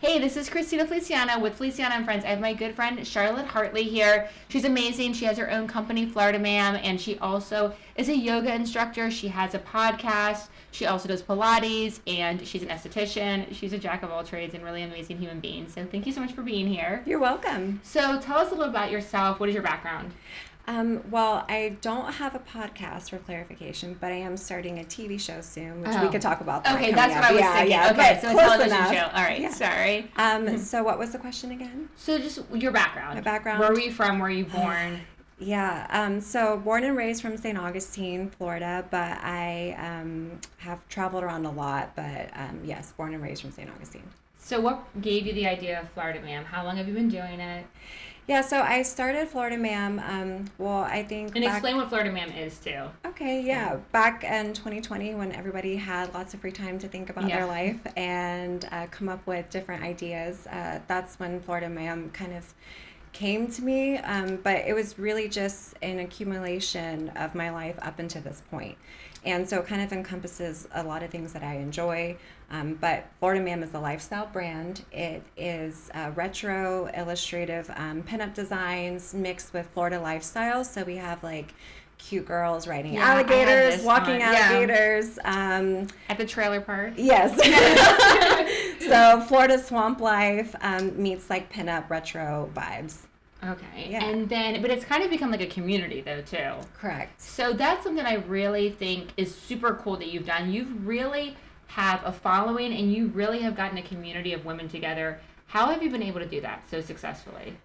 Hey, this is Christina Feliciana with Feliciana and Friends. I have my good friend Charlotte Hartley here. She's amazing. She has her own company, Florida Ma'am, and she also is a yoga instructor. She has a podcast. She also does Pilates, and she's an esthetician. She's a jack of all trades and really amazing human being. So thank you so much for being here. You're welcome. So tell us a little about yourself. What is your background? Well, I don't have a podcast for clarification, but I am starting a TV show soon, which we could talk about that. Okay, that's what I was thinking. Yeah, okay, so a television enough. show. All right, sorry. So what was the question again? So just your background. My background. Where were you from? Where were you born? Yeah, so born and raised from St. Augustine, Florida, but I have traveled around a lot, but yes, born and raised from St. Augustine. So what gave you the idea of Florida Ma'am? How long have you been doing it? Yeah, so I started Florida Ma'am, I think... And explain what Florida Ma'am is, too. Okay, yeah. Back in 2020, when everybody had lots of free time to think about their life and come up with different ideas, that's when Florida Ma'am kind of came to me, but it was really just an accumulation of my life up until this point. And so it kind of encompasses a lot of things that I enjoy. But Florida Ma'am is a lifestyle brand. It is retro, illustrative pinup designs mixed with Florida lifestyle. So we have like cute girls riding alligators, walking alligators. At the trailer park? Yes. So Florida swamp life meets like pinup retro vibes. Okay. Yeah. And then, but it's kind of become like a community though, too. Correct. So that's something I really think is super cool that you've done. You've really have a following and you really have gotten a community of women together. How have you been able to do that so successfully?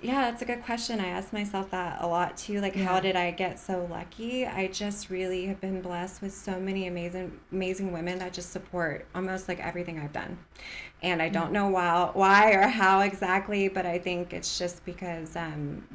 Yeah, that's a good question. I ask myself that a lot too. Like, how did I get so lucky? I just really have been blessed with so many amazing women that just support almost like everything I've done. And I don't know why or how exactly, but I think it's just because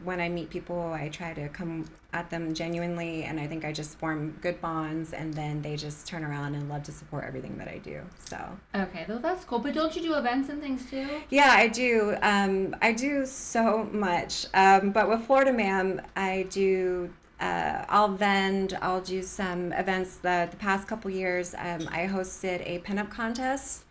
when I meet people, I try to come at them genuinely, and I think I just form good bonds, and then they just turn around and love to support everything that I do. So okay, well that's cool. But don't you do events and things too? Yeah, I do. I do so much. But with Florida Ma'am, I do. I'll do some events. The past couple years, I hosted a pinup contest,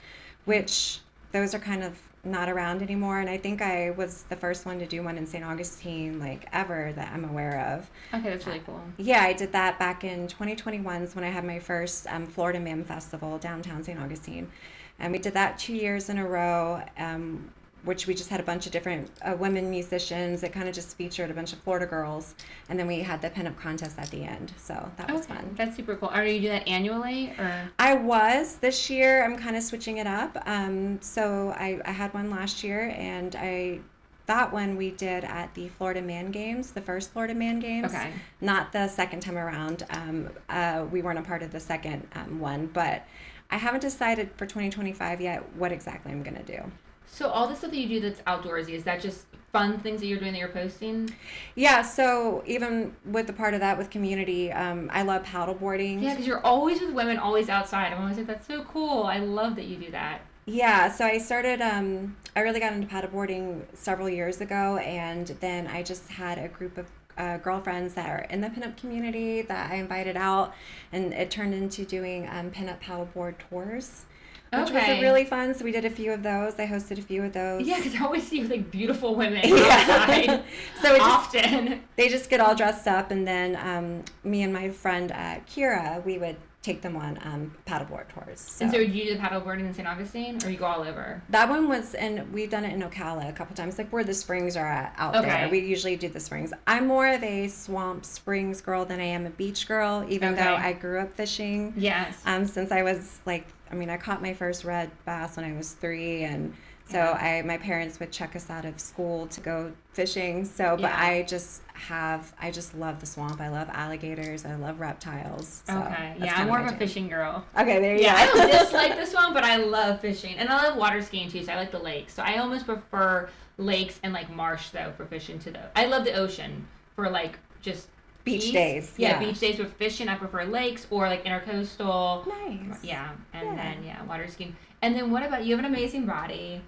which those are kind of not around anymore, and I think I was the first one to do one in St. Augustine, like ever, that I'm aware of. Okay, that's really cool. Yeah, I did that back in 2021 when I had my first Florida Ma'am Festival downtown St. Augustine, and we did that 2 years in a row, which we just had a bunch of different women musicians. It kind of just featured a bunch of Florida girls, and then we had the pinup contest at the end, so that was fun. That's super cool. Are you doing that annually, or? I was. This year I'm kind of switching it up. So I had one last year, and that one we did at the Florida Man Games, the first Florida Man Games. Okay. Not the second time around. We weren't a part of the second one, but I haven't decided for 2025 yet what exactly I'm going to do. So all the stuff that you do that's outdoorsy, is that just fun things that you're doing that you're posting? Yeah, so even with the part of that with community, I love paddleboarding. Yeah, because you're always with women, always outside. I'm always like, that's so cool. I love that you do that. Yeah, so I started, I really got into paddleboarding several years ago, and then I just had a group of girlfriends that are in the pinup community that I invited out, and it turned into doing pinup paddleboard tours. Which was really fun. So we did a few of those. I hosted a few of those. Yeah, because I always see like beautiful women outside. So they just get all dressed up, and then me and my friend Kira, we would take them on paddleboard tours. So. And so did you do the paddleboarding in St. Augustine, or you go all over? That one was, and we've done it in Ocala a couple times, like where the springs are out there. We usually do the springs. I'm more of a swamp springs girl than I am a beach girl, even though I grew up fishing. Yes. Since I was like, I caught my first red bass when I was 3, and so my parents would check us out of school to go fishing. So, but I just love the swamp. I love alligators. I love reptiles. So I'm more of a fishing girl. Okay, there you go. I don't dislike the swamp, but I love fishing, and I love water skiing too. So I like the lakes. So I almost prefer lakes and like marsh though for fishing too. Though I love the ocean for like just beach days. Yeah, beach days with fishing. I prefer lakes or like intercoastal. Nice. Yeah, and then water skiing. And then what about you? Have an amazing body,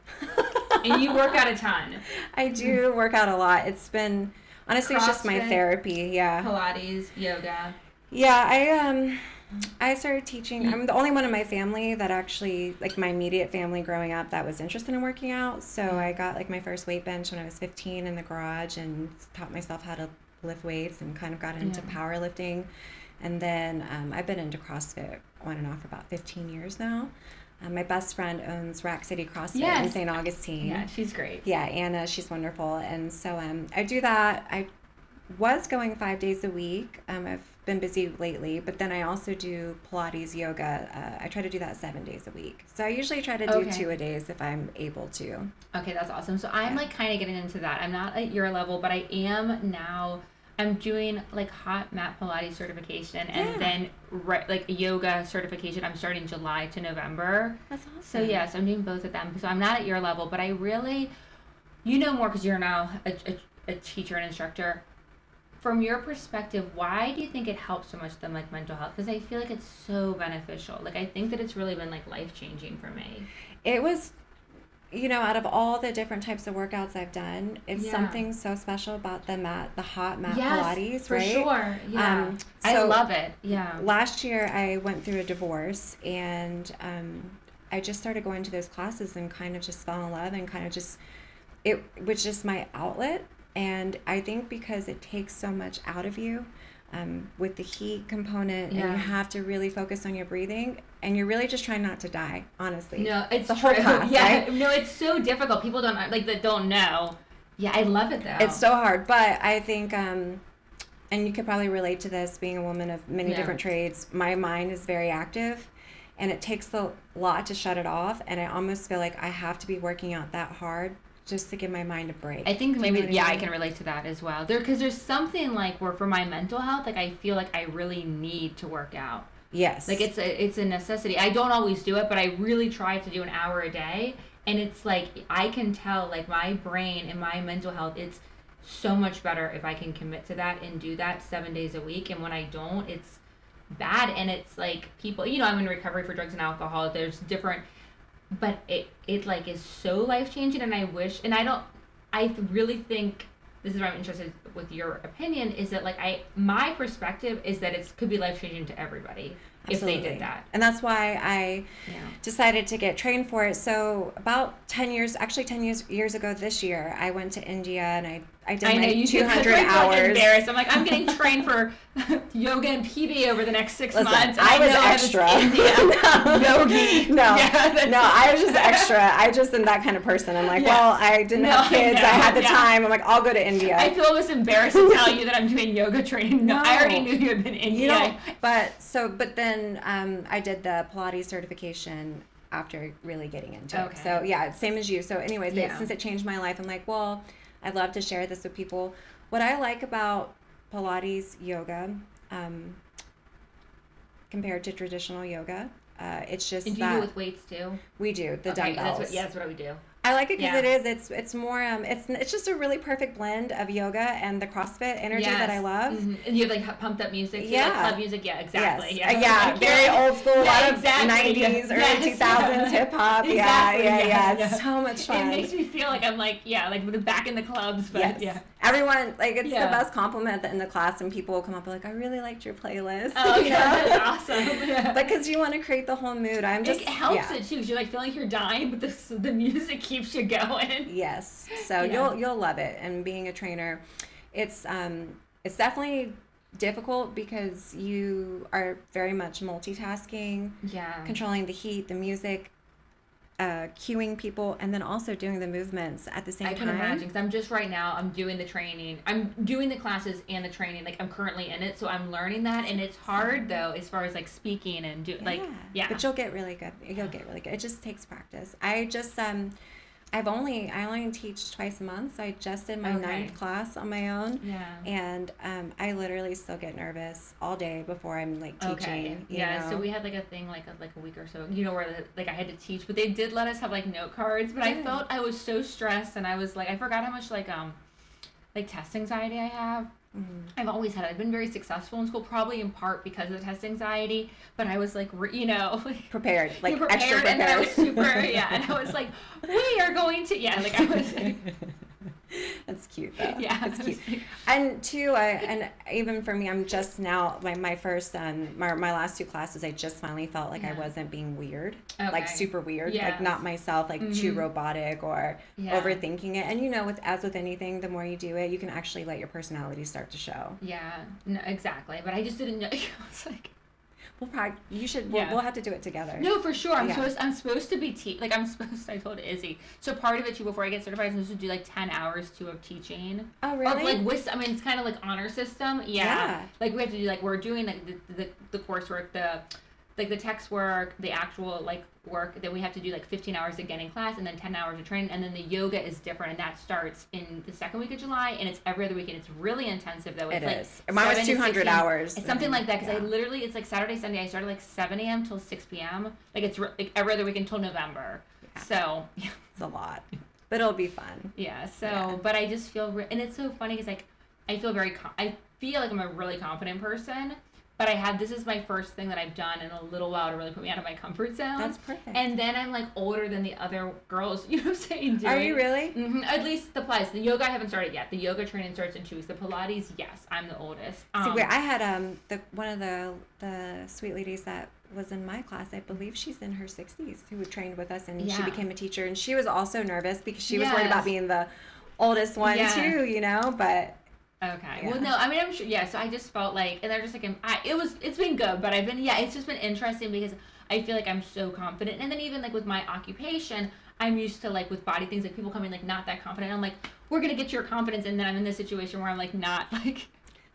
and you work out a ton. I do work out a lot. It's been honestly, it's just my therapy. Yeah. Pilates, yoga. Yeah, I started teaching. I'm the only one in my family that actually, like my immediate family growing up, that was interested in working out. So I got like my first weight bench when I was 15 in the garage and taught myself how to lift weights and kind of got into powerlifting. And then I've been into CrossFit on and off for about 15 years now. My best friend owns Rack City CrossFit in St. Augustine. Yeah, she's great. Yeah, Anna, she's wonderful. And so I do that. I was going 5 days a week. I've been busy lately, but then I also do Pilates, yoga. I try to do that 7 days a week. So I usually try to do 2 a days if I'm able to. Okay, that's awesome. So I'm like kind of getting into that. I'm not at your level, but I am now. I'm doing like hot mat Pilates certification and then like yoga certification. I'm starting July to November. That's awesome. So yes, I'm doing both of them. So I'm not at your level, but I really, you know more because you're now a teacher and instructor. From your perspective, why do you think it helps so much them like mental health? Because I feel like it's so beneficial. Like I think that it's really been like life changing for me. It was. Out of all the different types of workouts I've done, it's something so special about the hot mat Pilates, for right? Sure. Yeah. I love it. Yeah. Last year I went through a divorce and I just started going to those classes and kind of just fell in love and kind of just, it was just my outlet. And I think because it takes so much out of you, with the heat component, and you have to really focus on your breathing, and you're really just trying not to die, honestly. No, it's the whole class, right? No, it's so difficult. People don't know. Yeah, I love it though. It's so hard, but I think, and you could probably relate to this, being a woman of many different trades. My mind is very active, and it takes a lot to shut it off, and I almost feel like I have to be working out that hard just to give my mind a break. I think maybe, I can relate to that as well. Because there's something like where for my mental health, like I feel like I really need to work out. Yes. Like it's a necessity. I don't always do it, but I really try to do an hour a day. And it's like, I can tell like my brain and my mental health, it's so much better if I can commit to that and do that 7 days a week. And when I don't, it's bad. And it's like people, I'm in recovery for drugs and alcohol. There's different, but it like is so life changing, and I really think this is where I'm interested with your opinion, is that like my perspective is that it could be life changing to everybody. Absolutely. If they did that. And that's why I decided to get trained for it. So about 10 years ago this year, I went to India and I did my 200 hours. Like embarrassed. I'm like, I'm getting trained for yoga and PB over the next 6 months. And I was extra. Yogi. No, I was just extra. I just am that kind of person. I'm like, well, I didn't have kids. I had the time. I'm like, I'll go to India. I feel almost embarrassed to tell you that I'm doing yoga training. No, I already knew you had been in India. But then I did the Pilates certification after really getting into it. So same as you. So anyways, since it changed my life, I'm like, well, I'd love to share this with people. What I like about Pilates yoga, compared to traditional yoga, it's just and do you do with weights too? We do the dumbbells. That's what we do. I like it because it's more it's just a really perfect blend of yoga and the CrossFit energy that I love. Mm-hmm. And you have like pumped up music, too, like club music, exactly. Yes. Very old school, a lot of 90s, early 2000s hip hop. It's so much fun. It makes me feel like I'm like back in the clubs, but everyone it's the best compliment in the class when people will come up and like, I really liked your playlist. Oh, that's awesome. Yeah. Because you want to create the whole mood. It helps it too, because you're like feeling like you're dying, but the music keeps you going. Yes. So you'll love it. And being a trainer, it's definitely difficult because you are very much multitasking. Yeah. Controlling the heat, the music, cueing people, and then also doing the movements at the same time. I can imagine, because I'm just right now, I'm doing the training. I'm doing the classes and the training. Like, I'm currently in it, so I'm learning that, and it's hard, though, as far as, like, speaking and But you'll get really good. You'll get really good. It just takes practice. I just, I only teach twice a month, so I just did my 9th class on my own. Yeah. And I literally still get nervous all day before I'm like teaching. You know? So we had like a thing like a week or so, where like I had to teach, but they did let us have like note cards. But I felt I was so stressed, and I was like, I forgot how much like test anxiety I have. Mm-hmm. I've been very successful in school, probably in part because of the test anxiety, but I was like, prepared, like prepared, extra prepared. And I was super, and I was like, we are going to, I was like, That's cute though. Yeah, it's cute. And too, and even for me, I'm just now my first my last two classes. I just finally felt like I wasn't being weird, like super weird, like not myself, like too robotic or overthinking it. And with anything, the more you do it, you can actually let your personality start to show. Yeah, no, exactly. But I just didn't know. I was like. You should. We'll have to do it together. No, for sure. I'm supposed to be I told Izzy. So part of it too, before I get certified, I'm supposed to do like 10 hours too of teaching. Oh, really? Or it's kind of like honor system. Yeah. Like we have to do we're doing like the coursework, the text work, the actual work that we have to do 15 hours again in class, and then 10 hours of training, and then the yoga is different, and that starts in the second week of July, and it's every other weekend. It's really intensive though. It's is. Mine was 200 hours. It's something like that because I literally it's Saturday, Sunday. I started 7 a.m. till 6 p.m. It's every other weekend till November. Yeah. So it's a lot, but it'll be fun. Yeah. So, but I just feel and it's so funny because I feel I feel like I'm a really confident person. But this is my first thing that I've done in a little while to really put me out of my comfort zone. That's perfect. And then I'm older than the other girls, you know what I'm saying? Are you really? Mm-hmm. At least the Pilates. The yoga I haven't started yet. The yoga training starts in 2 weeks. The Pilates, yes, I'm the oldest. See, wait, I had one of the sweet ladies that was in my class. I believe she's in her 60s who trained with us, and she became a teacher. And she was also nervous because she was worried about being the oldest one too, but... Okay. Yeah. Well, no, I mean, I'm sure. Yeah. So I just felt and they're just it's been good, but it's just been interesting because I feel like I'm so confident. And then even with my occupation, I'm used to with body things, people come in not that confident. I'm we're going to get your confidence. And then I'm in this situation where I'm not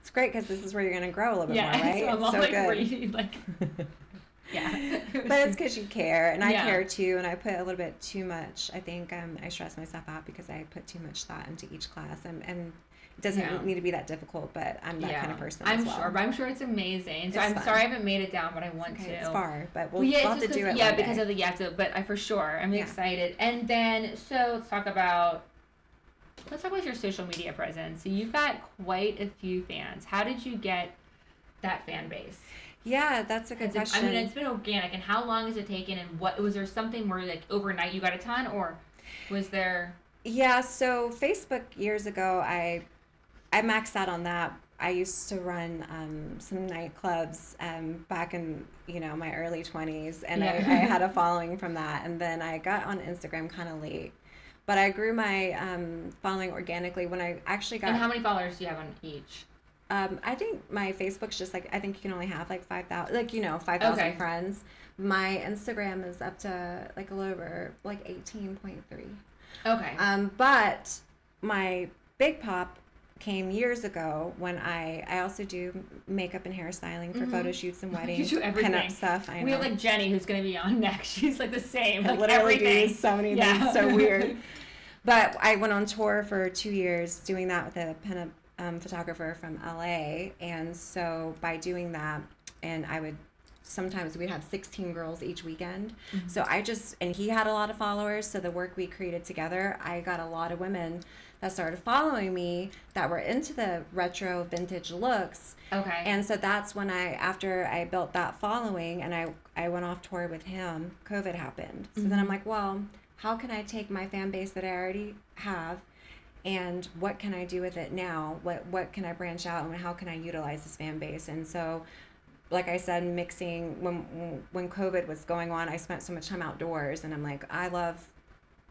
It's great because this is where you're going to grow a little bit more, right? So I'm all so good. Ready, yeah. But it's because you care, and I care too, and I put a little bit too much. I think I stress myself out because I put too much thought into each class, and it doesn't need to be that difficult, but I'm that kind of person as well. I'm sure it's amazing. So I'm sorry I haven't made it down, but I want to. It's far, but we'll have to do it. Yeah, because of but for sure, I'm excited. And then, so let's talk about your social media presence. So you've got quite a few fans. How did you get that fan base? Yeah, that's a good question. It's been organic. And how long has it taken? And was there something where overnight you got a ton, or was there? Yeah, so Facebook years ago, I maxed out on that. I used to run some nightclubs back in my early 20s, and I had a following from that. And then I got on Instagram kind of late, but I grew my following organically when I actually got. And how many followers do you have on each? I think my Facebook's just I think you can only have 5,000 5,000 friends. My Instagram is up to a little over 18.3. Okay. But my big pop came years ago when I also do makeup and hairstyling for photo shoots and weddings. You do everything. Pinup stuff. I know. We have Jenny who's going to be on next. She's the same. I literally everything. do so many things. So weird. But I went on tour for 2 years doing that with a pinup photographer from LA, and so by doing that, and sometimes we'd have 16 girls each weekend. So and he had a lot of followers, so the work we created together, I got a lot of women that started following me that were into the retro vintage looks. Okay. And so that's when after I built that following and I went off tour with him, COVID happened. So then I'm well, how can I take my fan base that I already have, and what can I do with it now? What can I branch out, and how can I utilize this fan base? And so, like I said, mixing when COVID was going on, I spent so much time outdoors, and I'm I love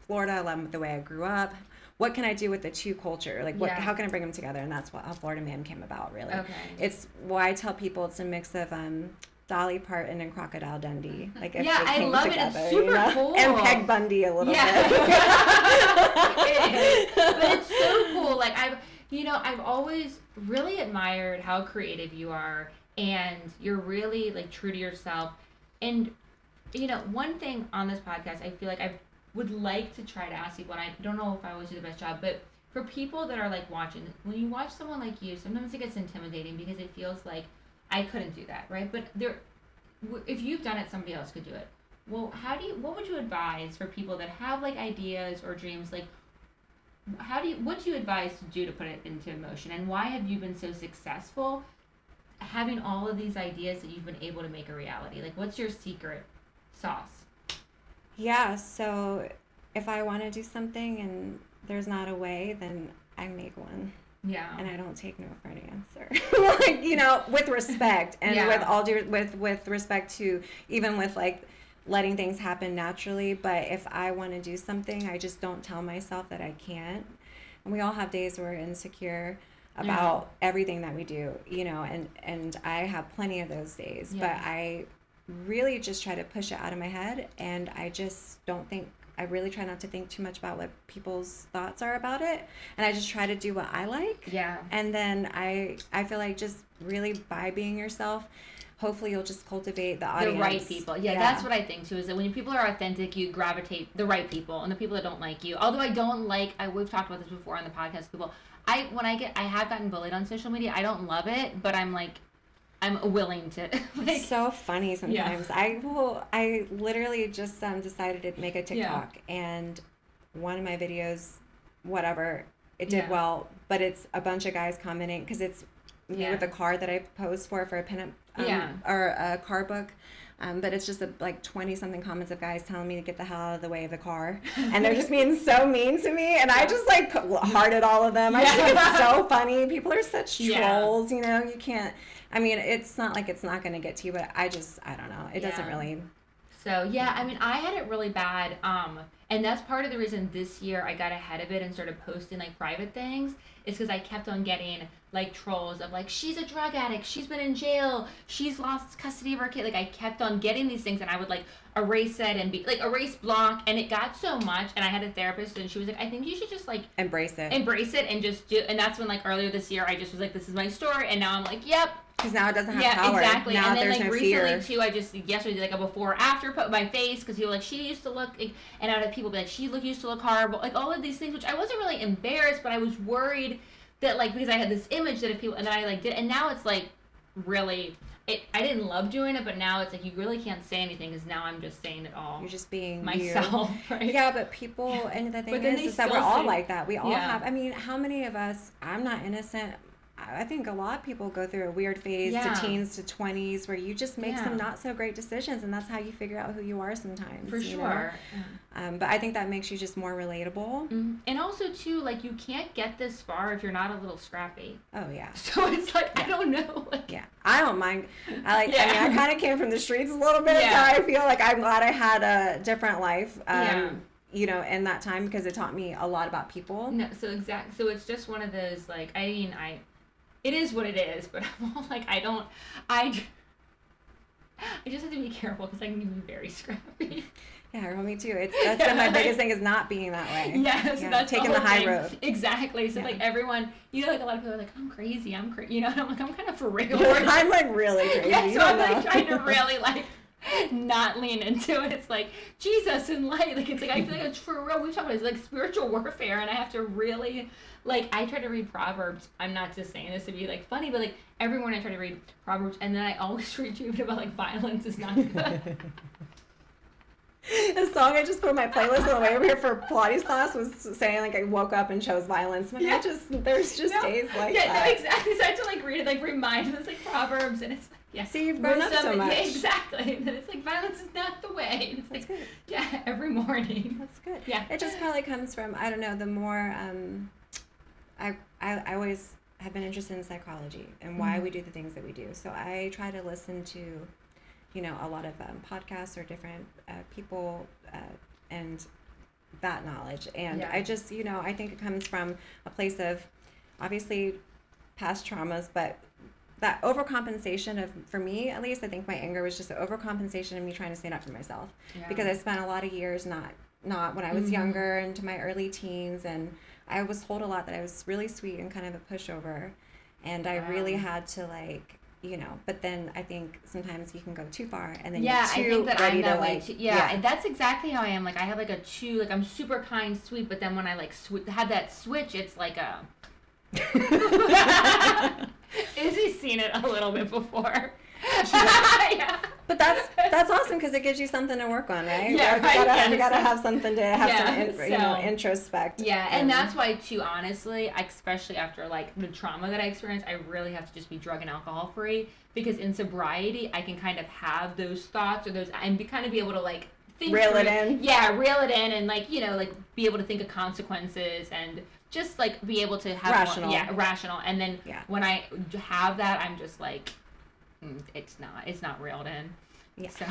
Florida. I love the way I grew up. What can I do with the two culture? How can I bring them together? And that's how Florida Man came about, really. Okay. It's why I tell people it's a mix of Dolly Parton and Crocodile Dundee. I love together, it. It's super cool. And Peg Bundy a little bit. It is. But it's so cool. I've always really admired how creative you are, and you're really true to yourself. And one thing on this podcast, I feel I would like to try to ask people, and I don't know if I always do the best job, but for people that are watching, when you watch someone like you, sometimes it gets intimidating because it feels I couldn't do that, right? But if you've done it, somebody else could do it. Well, what would you advise for people that have ideas or dreams? What do you advise to do to put it into motion? And why have you been so successful having all of these ideas that you've been able to make a reality? What's your secret sauce? Yeah, so if I want to do something and there's not a way, then I make one. Yeah. And I don't take no for an answer. Like, you know, with respect and with all due with respect to even with like letting things happen naturally. But if I want to do something, I just don't tell myself that I can't. And we all have days where we're insecure about everything that we do, you know, and I have plenty of those days. But I really just try to push it out of my head, and I just don't think, I really try not to think too much about what people's thoughts are about it, and I just try to do what I like. Yeah. And then I feel like just really by being yourself, hopefully you'll just cultivate the audience. The right people. Yeah, that's what I think too, is that when people are authentic, you gravitate the right people, and the people that don't like you. Although I don't like, we've talked about this before on the podcast, people, I have gotten bullied on social media. I don't love it, but I'm willing to. Like, it's so funny sometimes. I literally just decided to make a TikTok, and one of my videos, whatever, it did well, but it's a bunch of guys commenting because it's me with the card that I posed for a pinup or a car book. But it's just like 20 something comments of guys telling me to get the hell out of the way of the car, and they're just being so mean to me, and I just like hearted all of them. I think it's so funny. People are such trolls, you know. You can't. I mean, it's not like it's not going to get to you, but I don't know. It doesn't really. So, yeah, I mean, I had it really bad. And that's part of the reason this year I got ahead of it and started posting, like, private things, is because I kept on getting, like, trolls of, like, she's a drug addict, she's been in jail, she's lost custody of her kid. Like, I kept on getting these things, and I would, like, erase it and be, like, erase block, and it got so much, and I had a therapist, and she was like, I think you should just, like... Embrace it and just do... And that's when, like, earlier this year, I just was like, this is my story, and now I'm like, yep. Because now it doesn't have power. Yeah, exactly. Now and then, there's like, no recently, fear. too, I just, yesterday, did, like, a before-after put my face, because people were like, she used to look, and I would have people be like, used to look horrible, like, all of these things, which I wasn't really embarrassed, but I was worried that, like, because I had this image that if people, and then I, like, did, and now it's, like, really, I didn't love doing it, but now it's, like, you really can't say anything, because now I'm just saying it all. You're just being myself, you. right? Yeah, but people, and the thing is that we're all like that. We all have, I mean, how many of us, I'm not innocent, I think a lot of people go through a weird phase to teens to 20s where you just make some not so great decisions, and that's how you figure out who you are sometimes. For sure. But I think that makes you just more relatable. Mm-hmm. And also, too, like, you can't get this far if you're not a little scrappy. Oh, yeah. So it's like, I don't know. Like, I don't mind. I mean, I kind of came from the streets a little bit, so I feel like I'm glad I had a different life. You know, in that time, because it taught me a lot about people. No, so it's just one of those, like, I mean, it is what it is, but I'm all like, I just have to be careful because I can be very scrappy. Yeah, well, me too. That's been my biggest thing, is not being that way. Yes, that's taking the high road. Exactly. So like everyone, you know, like a lot of people are like, I'm crazy, you know, and I'm like, I'm kind of for real. I'm like really crazy. Yeah, so I'm like trying to really like not lean into it. It's like Jesus and light. Like, it's like, I feel like it's for real. We've talked about it. It's like spiritual warfare, and I have to really, like, I try to read Proverbs. I'm not just saying this to be like funny, but like every morning I try to read Proverbs, and then I always read you about like violence is not good. The song I just put on my playlist on the way over here for Pilates class was saying, like, I woke up and chose violence. Like, there's just days like that. No, exactly. So I have to, like, read it, like, remind me. It's like Proverbs, and it's like, See, you've grown up so much. Yeah, exactly. And it's like, violence is not the way. And it's That's like, good. Every morning. That's good. Yeah. It just probably comes from, I don't know, the more, I always have been interested in psychology and why we do the things that we do. So I try to listen to, you know, a lot of podcasts or different people and that knowledge. And I just, you know, I think it comes from a place of obviously past traumas, but that overcompensation for me, at least, I think my anger was just an overcompensation of me trying to stand up for myself. Because I spent a lot of years not when I was younger, into my early teens, and I was told a lot that I was really sweet and kind of a pushover. And I really had to, like, you know, but then I think sometimes you can go too far, and then you're too I think that ready I'm that to, way like, too. Yeah, and that's exactly how I am. Like, I have like I'm super kind, sweet, but then when I like have that switch, it's like a. Izzy's seen it a little bit before. Yeah. But that's awesome, because it gives you something to work on, right? Yeah, you gotta have something to have some, you know, introspect. Yeah, and that's why too. Honestly, especially after like the trauma that I experienced, I really have to just be drug and alcohol free, because in sobriety, I can kind of have those thoughts or those, and kind of be able to like reel it in. Yeah, reel it in and like, like be able to think of consequences and just like be able to have rational. Rational. And then when I have that, I'm just like, it's not reeled in. Yeah. So.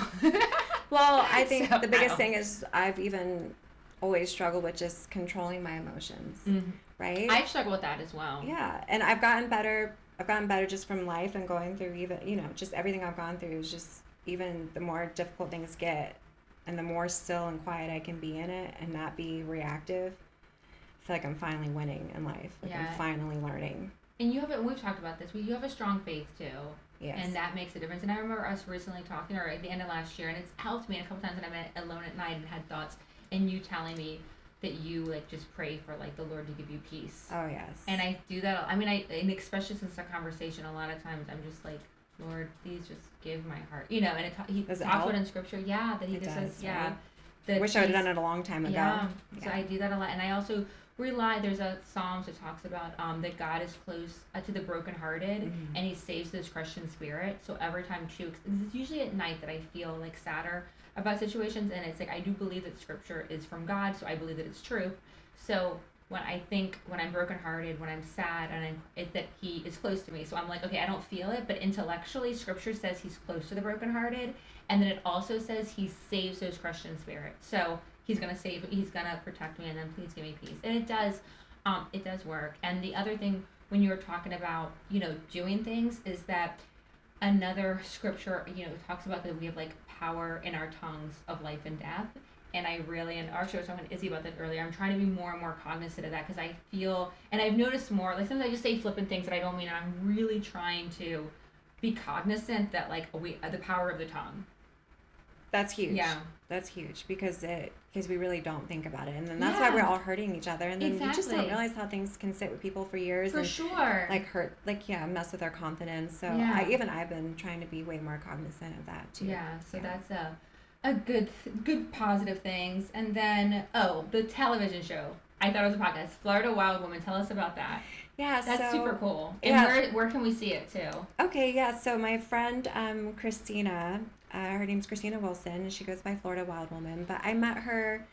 Well, I think the biggest thing is I've even always struggled with just controlling my emotions, right? I struggle with that as well. Yeah, and I've gotten better. I've gotten better just from life and going through even, just everything I've gone through is just even the more difficult things get and the more still and quiet I can be in it and not be reactive. I feel like I'm finally winning in life. Like I'm finally learning. And we've talked about this, you have a strong faith too. Yes. And that makes a difference. And I remember us recently talking, or at the end of last year, and it's helped me a couple times when I'm alone at night and had thoughts, and you telling me that you like just pray for like the Lord to give you peace. Oh yes. And I do that. I mean, and especially since our conversation, a lot of times I'm just like, Lord, please just give my heart. And he talks about in Scripture, that he just says, right? I wish I would have done it a long time ago. Yeah. So I do that a lot, and I also rely. There's a Psalms that talks about that God is close to the brokenhearted, and He saves those Christian spirit. So every time too, it's usually at night that I feel like sadder about situations, and it's like I do believe that Scripture is from God, so I believe that it's true. So when I'm brokenhearted, when I'm sad, and that He is close to me, so I'm like, okay, I don't feel it, but intellectually, Scripture says He's close to the brokenhearted, and then it also says He saves those Christian spirit. So He's gonna protect me, and then please give me peace, and it does work. And the other thing, when you were talking about doing things, is that another scripture talks about that we have like power in our tongues of life and death. And I really, and Archie was talking to Izzy about that earlier, I'm trying to be more and more cognizant of that, because I feel, and I've noticed more, like sometimes I just say flippant things that I don't mean, and I'm really trying to be cognizant that like the power of the tongue. That's huge. Yeah. That's huge because we really don't think about it. And then that's why we're all hurting each other. And then you just don't realize how things can sit with people for years. For sure. Like hurt, mess with our confidence. So I've been trying to be way more cognizant of that too. Yeah. So that's a good positive things. And then, the television show. I thought it was a podcast. Florida Wild Woman. Tell us about that. Yeah, that's super cool. And where can we see it too? Okay, yeah. So my friend Christina, her name's Christina Wilson, and she goes by Florida Wild Woman. But I met her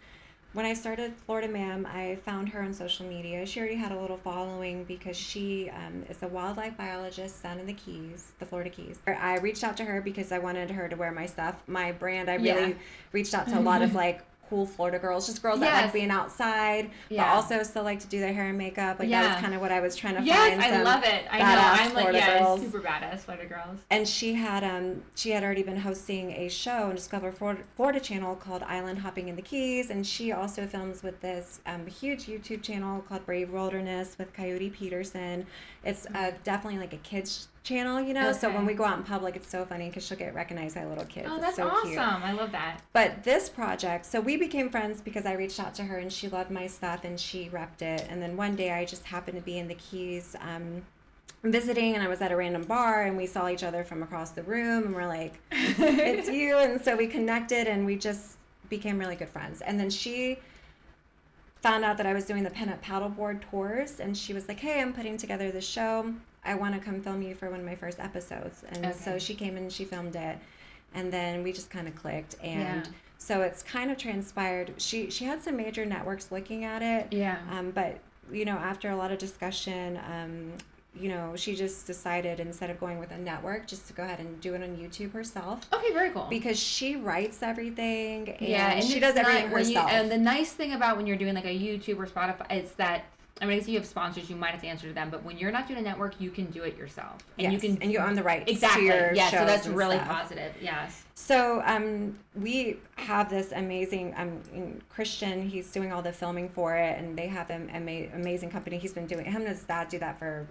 when I started Florida Ma'am. I found her on social media. She already had a little following because she is a wildlife biologist down in the Keys, the Florida Keys. I reached out to her because I wanted her to wear my stuff, my brand. I really reached out to a lot of like cool Florida girls, just girls that like being outside, but also still like to do their hair and makeup. Like that was kind of what I was trying to find. Yes, I love it. I know. I'm Florida like, girls. Super badass Florida girls. And she had already been hosting a show on Discover Florida channel called Island Hopping in the Keys, and she also films with this huge YouTube channel called Brave Wilderness with Coyote Peterson. It's definitely like a kids channel, Okay. So when we go out in public, it's so funny because she'll get recognized by little kids. Oh, that's so awesome. Cute. I love that. But this project, so we became friends because I reached out to her and she loved my stuff and she repped it. And then one day I just happened to be in the Keys visiting, and I was at a random bar and we saw each other from across the room and we're like, it's you. And so we connected and we just became really good friends. And then she found out that I was doing the pinup paddleboard tours, and she was like, hey, I'm putting together this show. I want to come film you for one of my first episodes. And so she came in and she filmed it, and then we just kind of clicked. And so it's kind of transpired. She had some major networks looking at it. Yeah. But, after a lot of discussion, she just decided, instead of going with a network, just to go ahead and do it on YouTube herself. Okay, very cool. Because she writes everything, and she does everything herself. And the nice thing about when you're doing like a YouTube or Spotify is that, I mean, if you have sponsors, you might have to answer to them, but when you're not doing a network, you can do it yourself. And you're on the right. Exactly. To your shows so that's really stuff. positive. Yes. So we have this amazing Christian. He's doing all the filming for it, and they have an amazing company. He's been doing, him and his dad do that for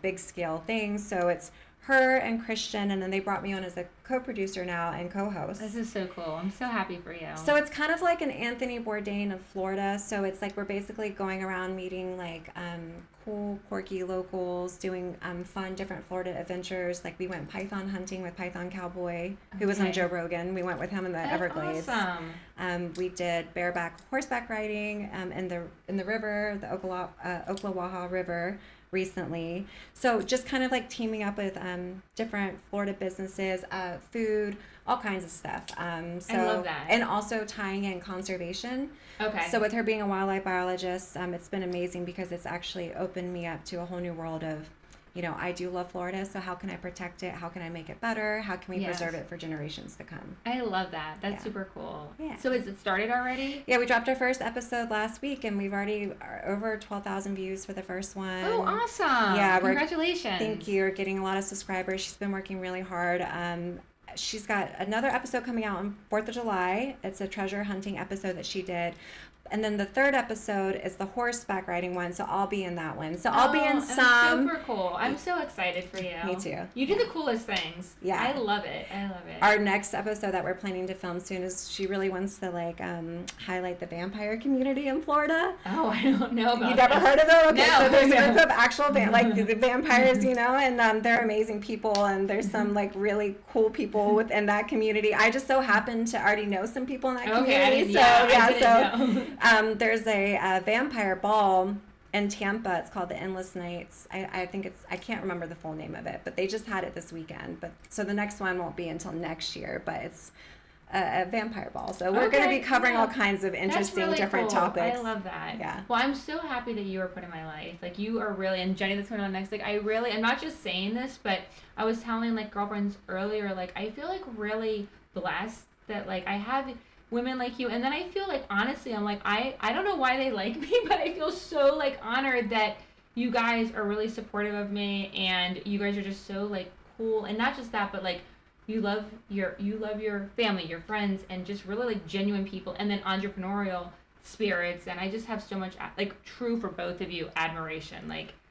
big scale things. So it's her and Christian, and then they brought me on as a co-producer now and co-host. This is so cool. I'm so happy for you. So it's kind of like an Anthony Bourdain of Florida. So it's like we're basically going around meeting like cool, quirky locals, doing fun, different Florida adventures. Like we went python hunting with Python Cowboy, who was on Joe Rogan. We went with him in the Everglades. Awesome. We did bareback horseback riding in the river, the Ocklawaha River. recently. So just kind of like teaming up with different Florida businesses, food, all kinds of stuff. So, I love that. And also tying in conservation. Okay. So with her being a wildlife biologist, it's been amazing because it's actually opened me up to a whole new world of, I do love Florida, so how can I protect it? How can I make it better? How can we preserve it for generations to come? I love that. That's super cool. Yeah. So is it started already? Yeah, we dropped our first episode last week, and we've already over 12,000 views for the first one. Oh, awesome. Yeah, congratulations. Thank you. We're getting a lot of subscribers. She's been working really hard. She's got another episode coming out on 4th of July. It's a treasure hunting episode that she did. And then the third episode is the horseback riding one, so I'll be in that one. So I'll be in some. Super cool. I'm so excited for you. Me too. You do the coolest things. Yeah. I love it. Our next episode that we're planning to film soon is she really wants to highlight the vampire community in Florida. Oh, I don't know about You've never heard of them? Okay, no. So there's a group of actual the vampires, and they're amazing people, and there's some really cool people within that community. I just so happen to already know some people in that community. There's a vampire ball in Tampa. It's called the Endless Nights. I think I can't remember the full name of it, but they just had it this weekend. But so the next one won't be until next year, but it's a vampire ball. So we're going to be covering all kinds of interesting, different topics. I love that. Yeah. Well, I'm so happy that you are put in my life. You are really, and Jenny that's coming on next, I'm not just saying this, but I was telling girlfriends earlier, I feel really blessed that I have women like you, and then I feel honestly I'm I don't know why they like me, but I feel so honored that you guys are really supportive of me, and you guys are just so cool, and not just that, but you love your family, your friends, and just really genuine people, and then entrepreneurial spirits, and I just have so much true for both of you admiration.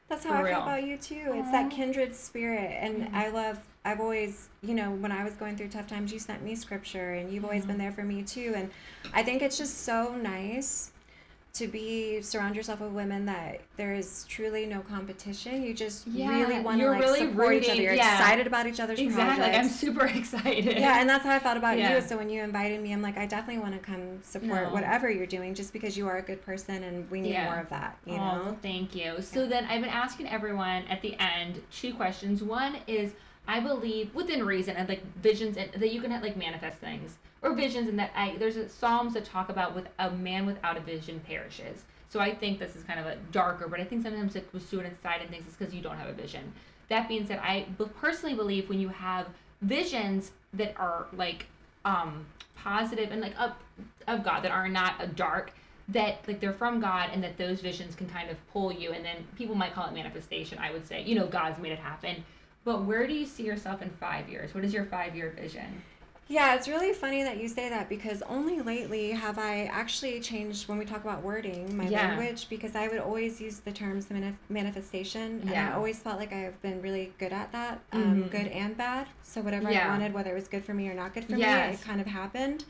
That's how I feel about you too. Aww. It's that kindred spirit, and I've always, when I was going through tough times, you sent me scripture, and you've always been there for me too. And I think it's just so nice to surround yourself with women that there is truly no competition. You just really want to really support each other. You're excited about each other's projects. I'm super excited. Yeah, and that's how I felt about you. So when you invited me, I'm I definitely want to come support whatever you're doing, just because you are a good person, and we need more of that. You know. Thank you. So then I've been asking everyone at the end 2 questions. One is, I believe within reason and visions, and that you can manifest things or visions, and that there's Psalms that talk about with a man without a vision perishes. So I think this is kind of darker, but I think sometimes with suicide and things, it's because you don't have a vision. That being said, I personally believe when you have visions that are positive and of God, that are not dark, that they're from God, and that those visions can kind of pull you, and then people might call it manifestation. I would say God's made it happen. But where do you see yourself in 5 years? What is your 5-year vision? Yeah, it's really funny that you say that, because only lately have I actually changed when we talk about wording my language, because I would always use the terms manifestation, and I always felt like I've been really good at that, good and bad. So whatever I wanted, whether it was good for me or not good for me, it kind of happened.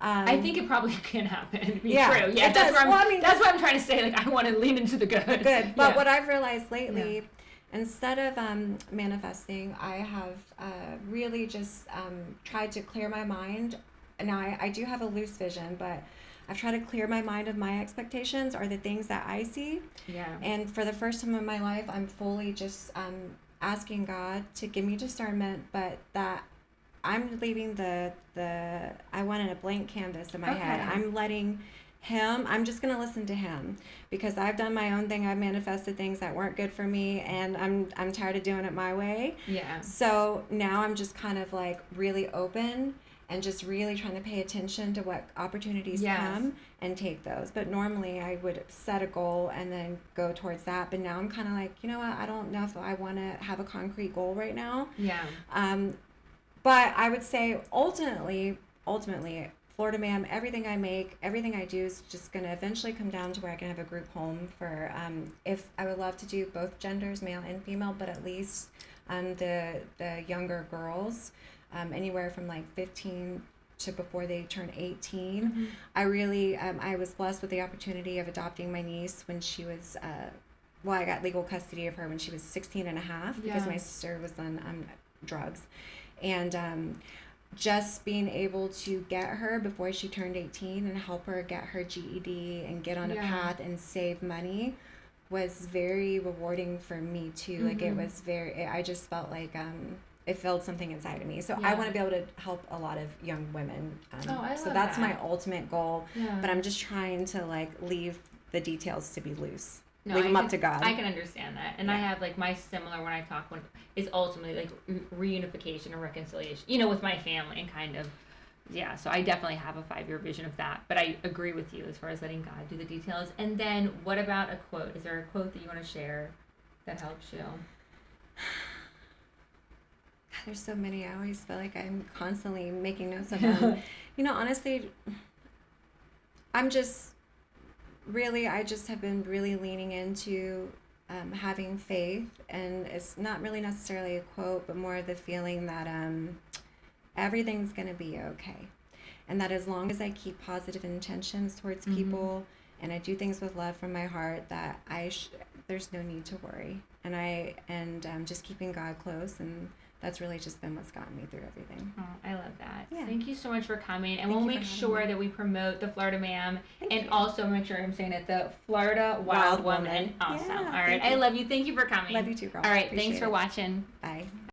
I think it probably can happen. True. Yeah, that's what I'm trying to say. I want to lean into the good. Good, but what I've realized lately. Instead of manifesting, I have really just tried to clear my mind. Now, I do have a loose vision, but I've tried to clear my mind of my expectations, or the things that I see. Yeah. And for the first time in my life, I'm fully just asking God to give me discernment, but that I'm leaving I wanted a blank canvas in my head. I'm letting Him, I'm just going to listen to Him, because I've done my own thing. I've manifested things that weren't good for me, and I'm tired of doing it my way. Yeah. So now I'm just kind of really open, and just really trying to pay attention to what opportunities come and take those. But normally I would set a goal and then go towards that. But now I'm kind of you know what? I don't know if I want to have a concrete goal right now. Yeah. But I would say ultimately, Florida Ma'am, everything I make, everything I do is just going to eventually come down to where I can have a group home for, if I would love to do both genders, male and female, but at least the younger girls, anywhere from 15 to before they turn 18. Mm-hmm. I was blessed with the opportunity of adopting my niece when she was, I got legal custody of her when she was 16 and a half, because my sister was on drugs. And just being able to get her before she turned 18 and help her get her GED and get on a path and save money was very rewarding for me too. Like it was I just felt like it filled something inside of me. So I want to be able to help a lot of young women. So that's my ultimate goal. Yeah. But I'm just trying to like leave the details to be loose. No, leave them up to God. I can understand that. And I have like my similar when I talk is ultimately like reunification and reconciliation, you know, with my family and kind of, yeah. So I definitely have a 5-year vision of that. But I agree with you as far as letting God do the details. And then what about a quote? Is there a quote that you want to share that helps you? There's so many. I always feel like I'm constantly making notes of them. You know, honestly, I just have been really leaning into having faith, and it's not really necessarily a quote, but more of the feeling that everything's going to be okay. And that as long as I keep positive intentions towards people and I do things with love from my heart, that there's no need to worry. And just keeping God close, and that's really just been what's gotten me through everything. Oh, I love that. Yeah. Thank you so much for coming. And we'll make sure that we promote the Florida Ma'am and also make sure I'm saying it, the Florida Wild Woman. Awesome. Yeah, all right. I love you. Thank you for coming. Love you too, girl. All right. Appreciate Thanks for watching. Bye.